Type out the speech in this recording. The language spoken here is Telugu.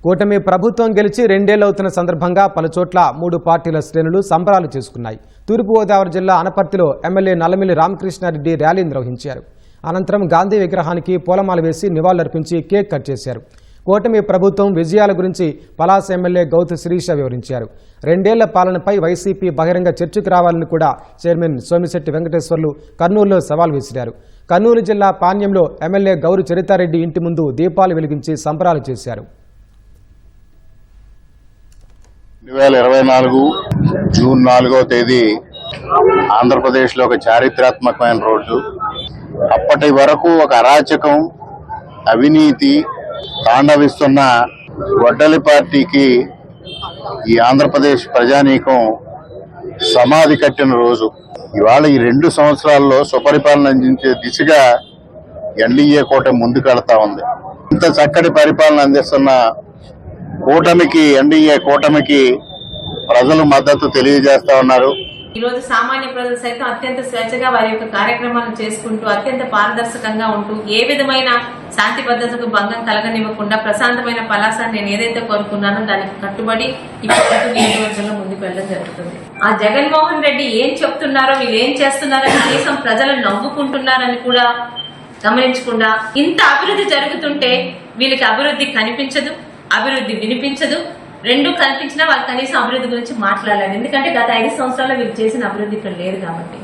కూటమి ప్రభుత్వం గెలిచి రెండేళ్లవుతున్న సందర్భంగా పలుచోట్ల 3 పార్టీల శ్రేణులు సంబరాలు చేసుకున్నాయి. తూర్పుగోదావరి జిల్లా అనపర్తిలో ఎమ్మెల్యే నల్లమిల్లి రామకృష్ణారెడ్డి ర్యాలీ నిర్వహించారు. అనంతరం గాంధీ విగ్రహానికి పూలమాల వేసి నివాళులర్పించి కేక్ కట్ చేశారు. కూటమి ప్రభుత్వం విజయాల గురించి పలాస ఎమ్మెల్యే గౌతు శిరీష వివరించారు. రెండేళ్ల పాలనపై వైసీపీ బహిరంగ చర్చకు రావాలని కూడా చైర్మన్ సోమిశెట్టి వెంకటేశ్వర్లు కర్నూలులో సవాల్ విసిరారు. కర్నూలు జిల్లా పాణ్యంలో ఎమ్మెల్యే గౌరు చరితారెడ్డి ఇంటి ముందు దీపాలు వెలిగించి సంబరాలు చేశారు. 2024 జూన్ 4వ తేదీ ఆంధ్రప్రదేశ్లో ఒక చారిత్రాత్మకమైన రోజు. అప్పటి వరకు ఒక అరాచకం, అవినీతి తాండవిస్తున్న గొడ్డలి పార్టీకి ఈ ఆంధ్రప్రదేశ్ ప్రజానీకం సమాధి కట్టిన రోజు. ఇవాళ ఈ 2 సంవత్సరాల్లో సుపరిపాలన అందించే దిశగా ఎన్డీఏ కూటమి ముందుకెళ్తా ఉంది. ఇంత చక్కటి పరిపాలన అందిస్తున్న కూటమికి, ఎన్డీఏ కూటమికి ప్రజలు మద్దతు తెలియజేస్తా ఉన్నారు. ఈ రోజు సామాన్య ప్రజలు సైతం అత్యంత స్వేచ్ఛగా వారి యొక్క కార్యక్రమాలను చేసుకుంటూ అత్యంత పారదర్శకంగా ఉంటూ ఏ విధమైన శాంతి భద్రతకు భంగం కలగనివ్వకుండా ప్రశాంతమైన పలాసాన్ని నేను ఏదైతే కోరుకున్నానో దానికి కట్టుబడి ఇప్పుడు నియోజకవర్గంలో ముందుకు వెళ్ళడం జరుగుతుంది. ఆ జగన్మోహన్ రెడ్డి ఏం చెప్తున్నారో, వీళ్ళు ఏం చేస్తున్నారని కనీసం ప్రజలు నవ్వుకుంటున్నారని కూడా గమనించకుండా ఇంత అభివృద్ధి జరుగుతుంటే వీళ్ళకి అభివృద్ధి కనిపించదు, అభివృద్ధి వినిపించదు. 2 కనిపించినా వాళ్ళు కనీసం అభివృద్ధి గురించి మాట్లాడాలి. ఎందుకంటే గత 5 సంవత్సరాల్లో వీళ్ళు చేసిన అభివృద్ధి ఇక్కడ లేదు కాబట్టి.